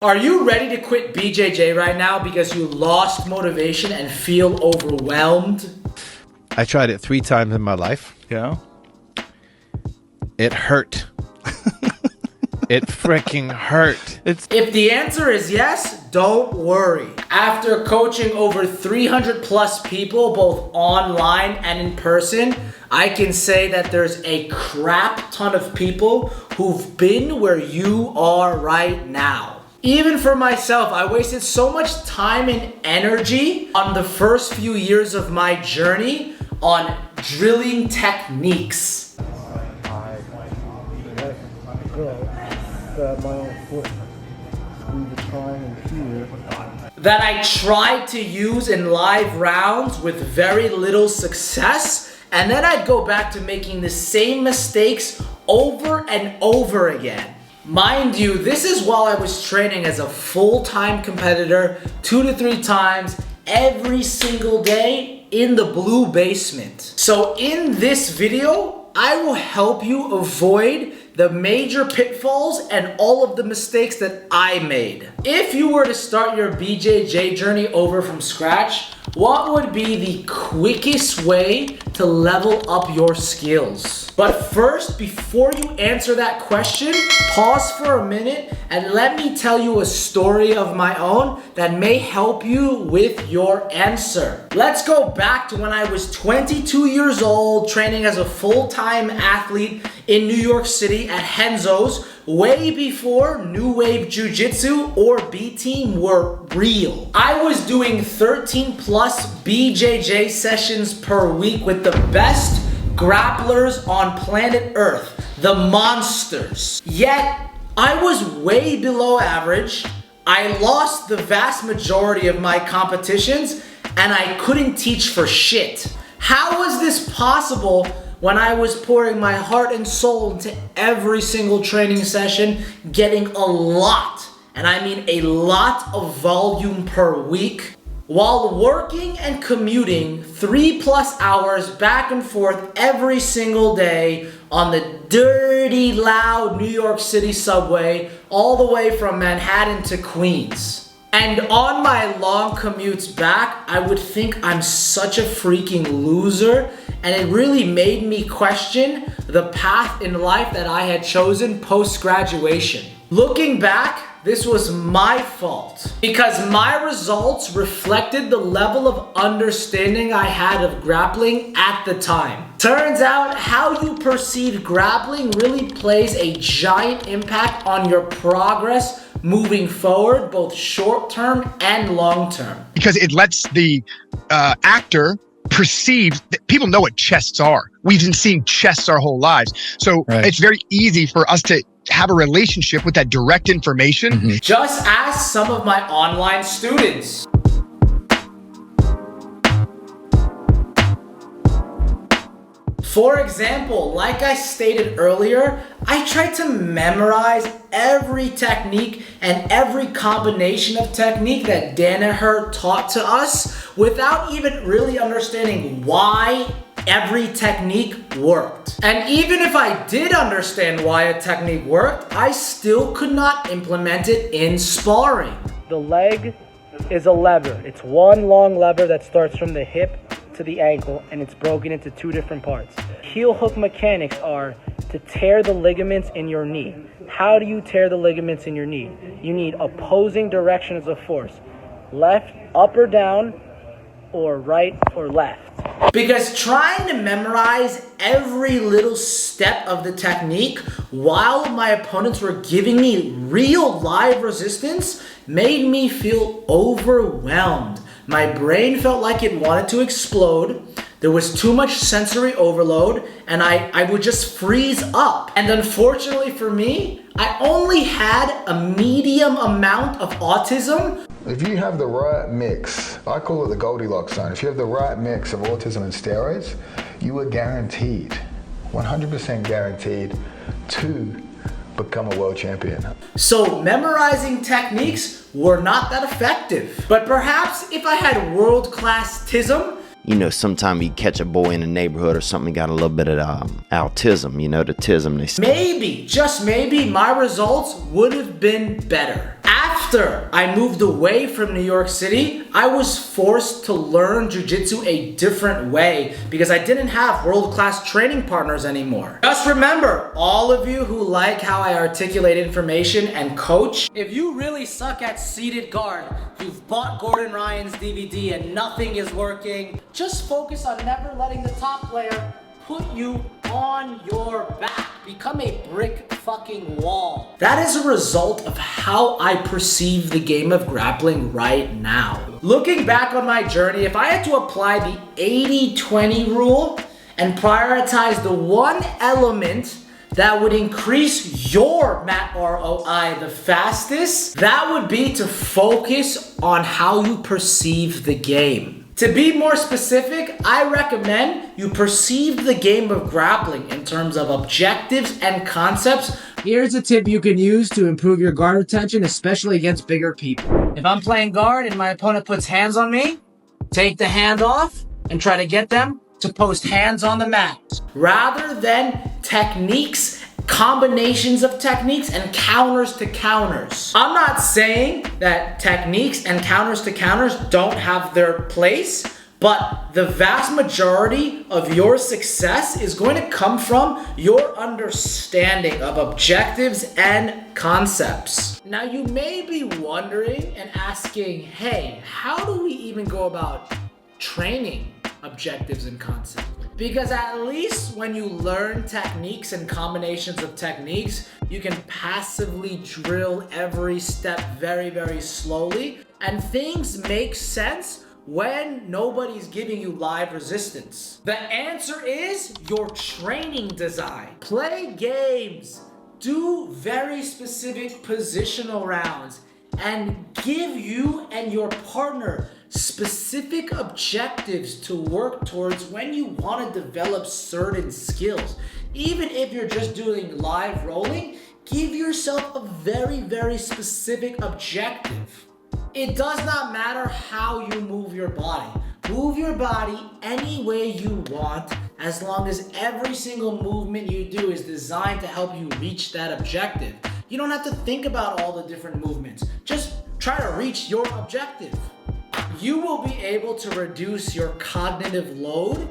Are you ready to quit BJJ right now because you lost motivation and feel overwhelmed? I tried it 3 times in my life. Yeah. It hurt. It freaking hurt. If the answer is yes, don't worry. After coaching over 300 plus people, both online and in person, I can say that there's a crap ton of people who've been where you are right now. Even for myself, I wasted so much time and energy on the first few years of my journey on drilling techniques. I let go, grab my own foot, squeeze the triangle here. That I tried to use in live rounds with very little success, and then I'd go back to making the same mistakes over and over again. Mind you, this is while I was training as a full-time competitor 2 to 3 times every single day in the blue basement. So in this video, I will help you avoid the major pitfalls and all of the mistakes that I made. If you were to start your BJJ journey over from scratch, what would be the quickest way to level up your skills? But first, before you answer that question, pause for a minute and let me tell you a story of my own that may help you with your answer. Let's go back to when I was 22 years old, training as a full-time athlete in New York City at Henzo's, way before New Wave Jiu-Jitsu or B-Team were real. I was doing 13 plus BJJ sessions per week with the best grapplers on planet Earth, the monsters. Yet, I was way below average. I lost the vast majority of my competitions and I couldn't teach for shit. How was this possible when I was pouring my heart and soul into every single training session, getting a lot, and I mean a lot of volume per week, while working and commuting 3+ hours back and forth every single day on the dirty, loud New York City subway, all the way from Manhattan to Queens. And on my long commutes back, I would think I'm such a freaking loser, and it really made me question the path in life that I had chosen post-graduation. Looking back, this was my fault because my results reflected the level of understanding I had of grappling at the time. Turns out how you perceive grappling really plays a giant impact on your progress moving forward, both short-term and long-term. Because it lets the actor perceive that people know what chests are. We've been seeing chests our whole lives. So It's very easy for us to have a relationship with that direct information. Mm-hmm. Just ask some of my online students. For example, like I stated earlier, I tried to memorize every technique and every combination of technique that Danaher taught to us without even really understanding why every technique worked. And even if I did understand why a technique worked, I still could not implement it in sparring. The leg is a lever. It's one long lever that starts from the hip to the ankle, and it's broken into 2 different parts. Heel hook mechanics are to tear the ligaments in your knee. How do you tear the ligaments in your knee? You need opposing directions of force. Left, up or down, or right or left. Because trying to memorize every little step of the technique while my opponents were giving me real live resistance made me feel overwhelmed. My brain felt like it wanted to explode. There was too much sensory overload and I would just freeze up. And unfortunately for me, I only had a medium amount of autism. If you have the right mix, I call it the Goldilocks zone. If you have the right mix of autism and steroids, you are guaranteed, 100% guaranteed to become a world champion. So memorizing techniques were not that effective. But perhaps if I had world-class tism, you know, sometimes you catch a boy in the neighborhood or something, got a little bit of autism, you know, the tism. Maybe, just maybe, my results would have been better. After I moved away from New York City, I was forced to learn jiu-jitsu a different way because I didn't have world-class training partners anymore. Just remember, all of you who like how I articulate information and coach, if you really suck at seated guard, you've bought Gordon Ryan's DVD and nothing is working, just focus on never letting the top player put you on your back. Become a brick fucking wall. That is a result of how I perceive the game of grappling right now. Looking back on my journey, if I had to apply the 80-20 rule and prioritize the one element that would increase your mat ROI the fastest, that would be to focus on how you perceive the game. To be more specific, I recommend you perceive the game of grappling in terms of objectives and concepts. Here's a tip you can use to improve your guard retention, especially against bigger people. If I'm playing guard and my opponent puts hands on me, take the hand off and try to get them to post hands on the mat. Rather than techniques, combinations of techniques and counters to counters. I'm not saying that techniques and counters to counters don't have their place, but the vast majority of your success is going to come from your understanding of objectives and concepts. Now you may be wondering and asking, hey, how do we even go about training objectives and concepts? Because at least when you learn techniques and combinations of techniques, you can passively drill every step very, very slowly, and things make sense when nobody's giving you live resistance. The answer is your training design. Play games, do very specific positional rounds, and give you and your partner specific objectives to work towards when you want to develop certain skills. Even if you're just doing live rolling, give yourself a very, very specific objective. It does not matter how you move your body. Move your body any way you want, as long as every single movement you do is designed to help you reach that objective. You don't have to think about all the different movements. Just try to reach your objective. You will be able to reduce your cognitive load,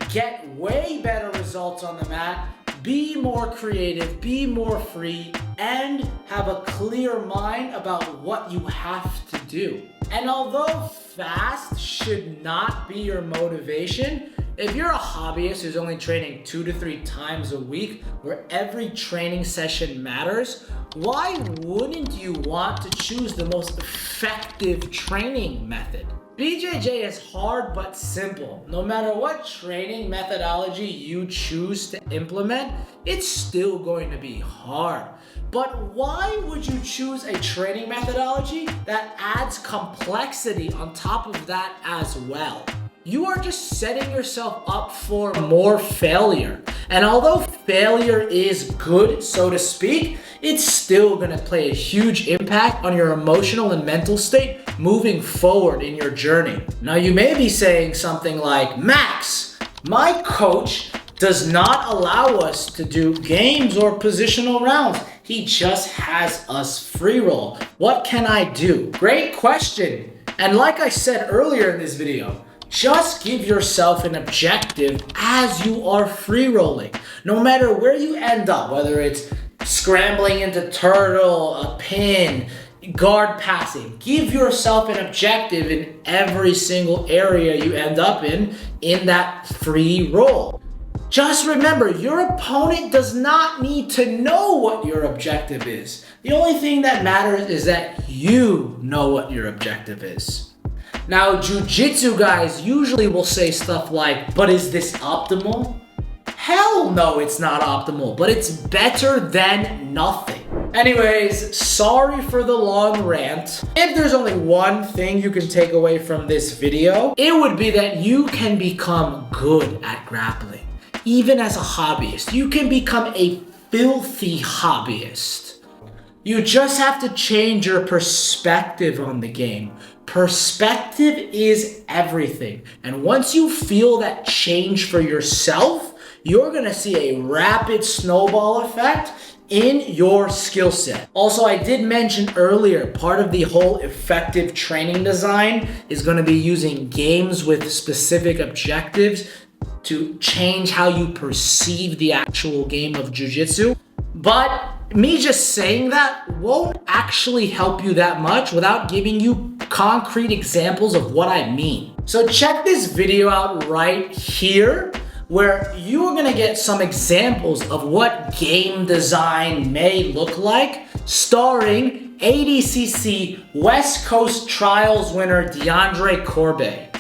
get way better results on the mat, be more creative, be more free, and have a clear mind about what you have to do. And although fast should not be your motivation, if you're a hobbyist who's only training 2 to 3 times a week, where every training session matters, why wouldn't you want to choose the most effective training method? BJJ is hard but simple. No matter what training methodology you choose to implement, it's still going to be hard. But why would you choose a training methodology that adds complexity on top of that as well? You are just setting yourself up for more failure. And although failure is good, so to speak, it's still gonna play a huge impact on your emotional and mental state moving forward in your journey. Now you may be saying something like, Max, my coach does not allow us to do games or positional rounds. He just has us free roll. What can I do? Great question. And like I said earlier in this video, just give yourself an objective as you are free rolling. No matter where you end up, whether it's scrambling into turtle, a pin, guard passing, give yourself an objective in every single area you end up in that free roll. Just remember, your opponent does not need to know what your objective is. The only thing that matters is that you know what your objective is. Now, jiu-jitsu guys usually will say stuff like, but is this optimal? Hell no, it's not optimal, but it's better than nothing. Anyways, sorry for the long rant. If there's only one thing you can take away from this video, it would be that you can become good at grappling. Even as a hobbyist, you can become a filthy hobbyist. You just have to change your perspective on the game. Perspective is everything. And once you feel that change for yourself, you're gonna see a rapid snowball effect in your skill set. Also, I did mention earlier, part of the whole effective training design is going to be using games with specific objectives to change how you perceive the actual game of jiu-jitsu. But me just saying that won't actually help you that much without giving you concrete examples of what I mean. So check this video out right here, where you are gonna get some examples of what game design may look like, starring ADCC West Coast Trials winner DeAndre Corbet.